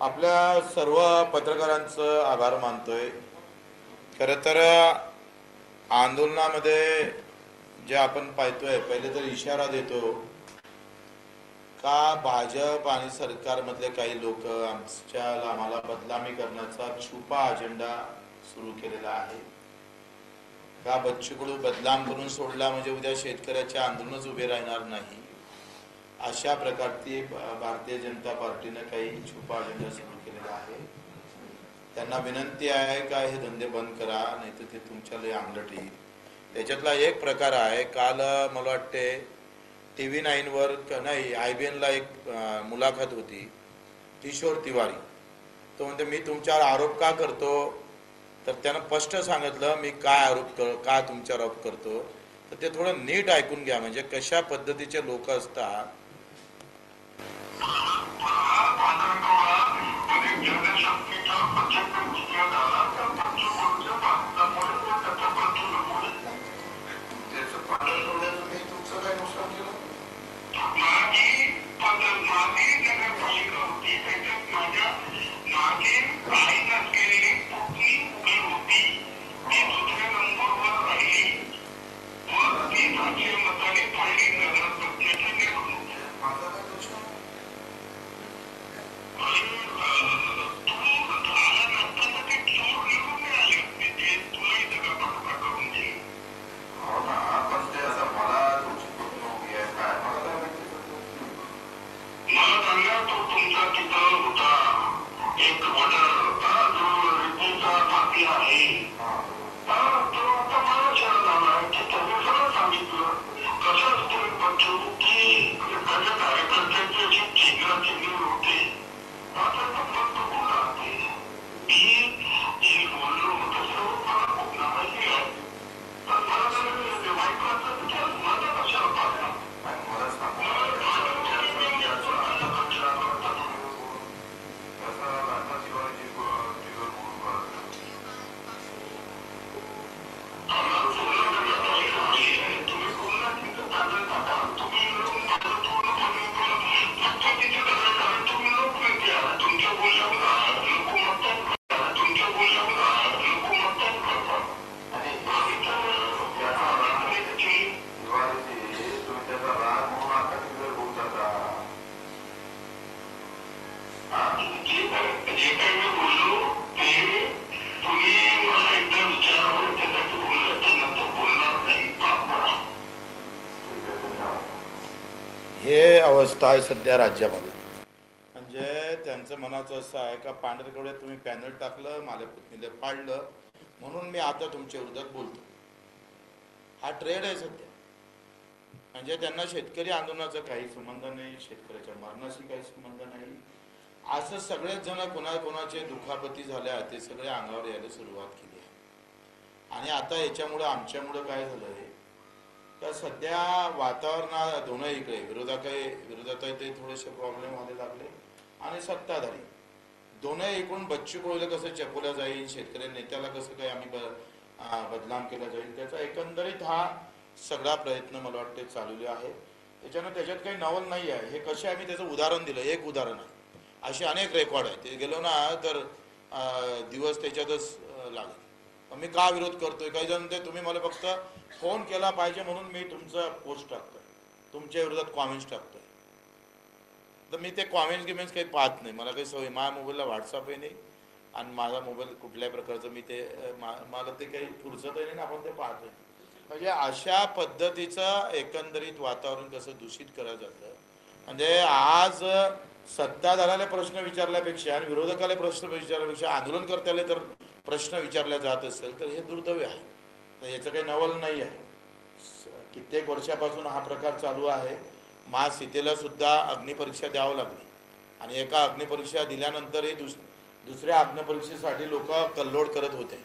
आपल्या सर्व पत्रकारांचं आभार मानतोय। खरं तर आंदोलनामध्ये जे आपण पाहतोय, पहिले तर इशारा देतो का भाजप आणि सरकारमधले काही लोक आम्हाला बदनामी करण्याचा छुपा अजेंडा सुरू केलेला आहे। का बच्चू कडू बदनाम करून सोडला म्हणजे उद्या शेतकऱ्याचे आंदोलनच उभे राहणार नाही, अशा प्रकारची भारतीय जनता पार्टीने काही छुपा अजेंडा सुरू केलेला आहे। त्यांना विनंती आहे का हे धंदे बंद करा, नाही तर ते तुमच्या लय अंगलट येईल। त्याच्यातला एक प्रकार आहे, काल मला वाटते TV9 वर नाही IBN ला एक मुलाखत होती, किशोर तिवारी तो म्हणते मी तुमच्यावर आरोप का करतो, तर त्यानं स्पष्ट सांगितलं मी काय का तुमच्यावर आरोप करतो, तर ते थोडं नीट ऐकून घ्या म्हणजे कशा पद्धतीचे लोक असतात। हे अवस्था आहे सध्या राज्यामध्ये। म्हणजे त्यांचं मनाचं असं आहे का पांढरकडे तुम्ही पॅनल टाकलं, माझ्या पत्नीला पाडलं, म्हणून मी आता तुमच्या विरोधात बोलतो। हा ट्रेड आहे सध्या। म्हणजे त्यांना शेतकरी आंदोलनाचा काही संबंध नाही, शेतकऱ्याच्या मरणाशी काही संबंध नाही। असं सगळेच जण कोणाकोणाचे दुखापती झाल्या ते सगळे अंगावर यायला सुरुवात केली आहे। आणि आता याच्यामुळं आमच्यामुळं काय झालंय तर सध्या वातावरण दोन्ही इकडे विरोधात ते थोडेसे प्रॉब्लेम व्हायला लागले, आणि सत्ताधारी दोन्ही इकडून बच्चू कडूला कसं चपवलं जाईल, शेतकरी नेत्याला कसं काही आम्ही बदनाम केला जाईल, त्याचा एकंदरीत हा सगळा प्रयत्न मला वाटते चालवले आहे। त्याच्यात काही नवल नाही आहे। हे कसे आम्ही त्याचं उदाहरण दिलं, एक उदाहरण आहे, असे अनेक रेकॉर्ड आहे। ते गेलो ना तर दिवस त्याच्यातच लागेल। मी का विरोध करतोय, काही जण ते तुम्ही मला फक्त फोन केला पाहिजे म्हणून मी तुमचं पोस्ट टाकतोय, तुमच्या विरोधात कॉमेंट्स टाकतोय, तर मी ते कॉमेंट्स काही पाहत नाही। मला काही सवय, माझ्या मोबाईलला व्हॉट्सअपही नाही आणि माझा मोबाईल कुठल्याही प्रकारचं मी ते मला ते काही फुरसतही नाही, आपण ते पाहतोय। म्हणजे अशा पद्धतीचं एकंदरीत वातावरण कसं दूषित करायचं जातं। म्हणजे आज सत्ताधाऱ्याला प्रश्न विचारल्यापेक्षा आणि विरोधकाला प्रश्न विचारल्यापेक्षा आंदोलनकर्त्याला तर प्रश्न विचारला जात असेल तर हे दुर्दैव आहे। तर याचं काही नवल नाही आहे। कित्येक वर्षापासून हा प्रकार चालू आहे। मा सीतेला सुद्धा अग्निपरीक्षा द्यावं लागली, आणि एका अग्निपरीक्षा दिल्यानंतरही दुसऱ्या अग्निपरीक्षेसाठी लोक कल्लोळ करत होते,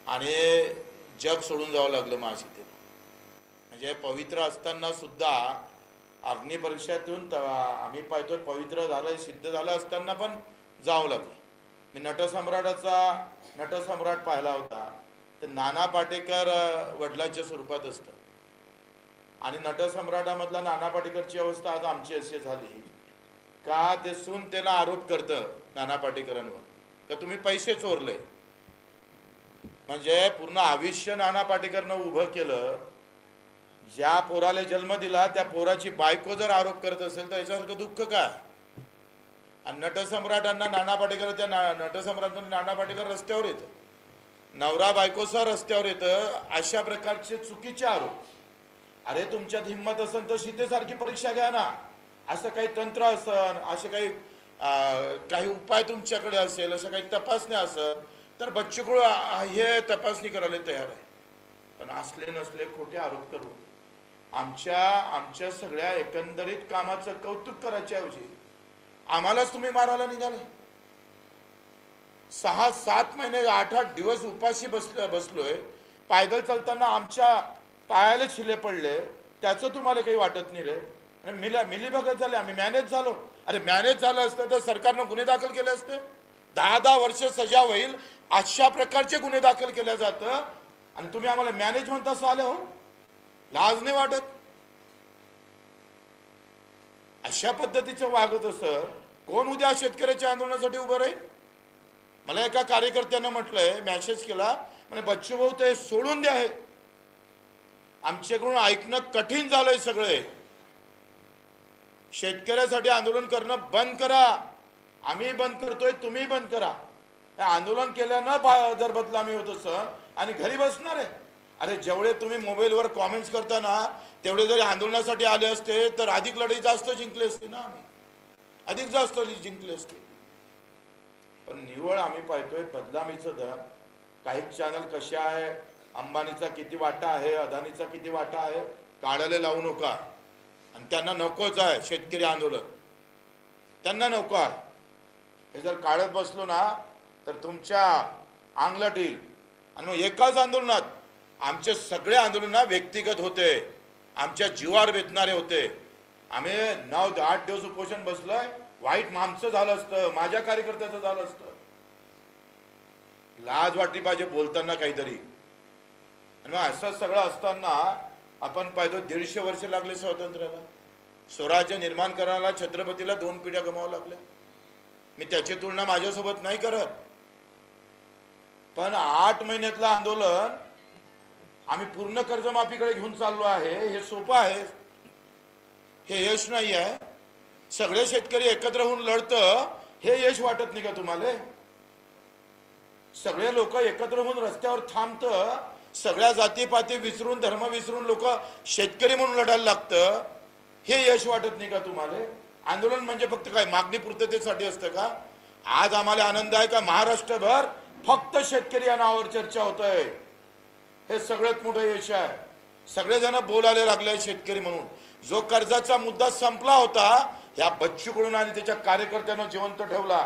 आणि जग सोडून जावं लागलं मा सीतेला। म्हणजे पवित्र असताना सुद्धा अग्निपरीक्षेतून आम्ही पाहतोय पवित्र झालं, सिद्ध झालं असताना पण जावं लागलं। मी नटसम्राट पाहिला होता, तर नाना पाटेकर वडिलांच्या स्वरूपात असतं, आणि नटसम्राटामधला नाना पाटेकरची अवस्था आज आमची अशी झाली का ते सून त्याला आरोप करतं नाना पाटेकरांवर का तुम्ही पैसे चोरले. म्हणजे पूर्ण आयुष्य नाना पाटेकरनं उभं केलं. ज्या पोराला जन्म दिला त्या पोराची बायको जर आरोप करत असेल तर याच्यासारखं दुःख काय. आणि नटसम्राटांना नाना पाटेकर, त्या नटसम्राट नाना पाटेकर रस्त्यावर येतं, नवरा बायकोसह रस्त्यावर येतं. अशा प्रकारचे चुकीचे आरोप. अरे तुमच्यात हिंमत असेल तर सीतेसारखी परीक्षा घ्या ना. असं काही तंत्र असेल, असे काही उपाय तुमच्याकडे असेल, असं काही तपासण्या असेल तर बच्चू कडू हे तपासणी करायला तयार आहे. पण असले नसले खोटे आरोप करू आमच्या सगळ्या एकंदरीत कामाचं कौतुक करायच्या ऐवजी आम्हालाच तुम्ही मारायला निघाले. 6-7 महिने 8-8 दिवस उपाशी बसलोय. पायदळ चालताना आमच्या पायाला छिले पडले, त्याचं तुम्हाला काही वाटत नाही रे. मिलीभगत झाले, आम्ही मॅनेज झालो. अरे मॅनेज झालं असतं तर सरकारनं गुन्हे दाखल केले असते. 10-10 वर्ष सजा होईल अशा प्रकारचे गुन्हे दाखल केले जातं आणि तुम्ही आम्हाला मॅनेज म्हणता आले हो. लाज नाही वाटत. अशा पद्धतीचं वागत असं कोण उद्या शेतकऱ्याच्या आंदोलनासाठी उभं राहील. मला एका कार्यकर्त्यानं म्हटलंय, मेसेज केला, म्हणजे बच्चू भाऊ ते सोडून द्या, आमच्याकडून ऐकणं कठीण झालंय. सगळे शेतकऱ्यासाठी आंदोलन करणं बंद करा. आम्ही बंद करतोय, तुम्ही बंद करा. आंदोलन केल्यानं जर बदनामी होत असं आणि घरी बसणार आहे. अरे जेवढे तुम्ही मोबाईलवर कॉमेंट्स करता ना तेवढे जरी आंदोलनासाठी आले असते तर अधिक लढाई जास्त जिंकले असते ना. आम्ही अधिक जास्त जिंकले असते. पण निव्वळ आम्ही पाहतोय बदनामीचं दर. काही चॅनल कसे आहे, अंबानीचा किती वाटा आहे, अदानीचा किती वाटा आहे, काढायला लावू नका. आणि त्यांना नकोच आहे शेतकरी आंदोलन, त्यांना नको आहे. हे जर काढत बसलो ना तर तुमच्या अंगलट येईल. आणि मग एकाच आंदोलनात आमचे सगळे आंदोलन व्यक्तिगत होते, आमच्या जीवावर बेतणारे होते. आम्ही 9-8 दिवस उपोषण बसलोय. वाईट माणसं झालं असतं, माझ्या कार्यकर्त्याचं झालं असतं. लाज वाटली पाहिजे बोलताना काहीतरी. आणि मग असं सगळं असताना आपण पाहिजे 150 वर्ष लागले स्वातंत्र्याला. स्वराज्य निर्माण करायला छत्रपतीला 2 पिढ्या गमावं लागल्या. मी त्याची तुलना माझ्यासोबत नाही करत. पण 8 महिन्यातलं आंदोलन आम्ही पूर्ण कर्जमाफीकडे घेऊन चाललो आहे. हे सोपं आहे, हे यश नाही आहे. सगळे शेतकरी एकत्र होऊन लढतं, हे यश वाटत नाही का तुम्हाला. सगळे लोक एकत्र होऊन रस्त्यावर थांबतं, सगळ्या जातीपाती विसरून धर्म विसरून लोक शेतकरी म्हणून लढायला लागतं, हे यश वाटत नाही का तुम्हाला. आंदोलन म्हणजे फक्त काय मागणी पूर्ततेसाठी असतं का. आज आम्हाला आनंद आहे का महाराष्ट्रभर फक्त शेतकरी या नावावर चर्चा होत आहे. हे सगळ्यात मोठं यश आहे. सगळेजण बोलायला लागले शेतकरी म्हणून. जो कर्जाचा मुद्दा संपला होता ह्या बच्चू कडून आणि त्याच्या कार्यकर्त्यांना जिवंत ठेवला.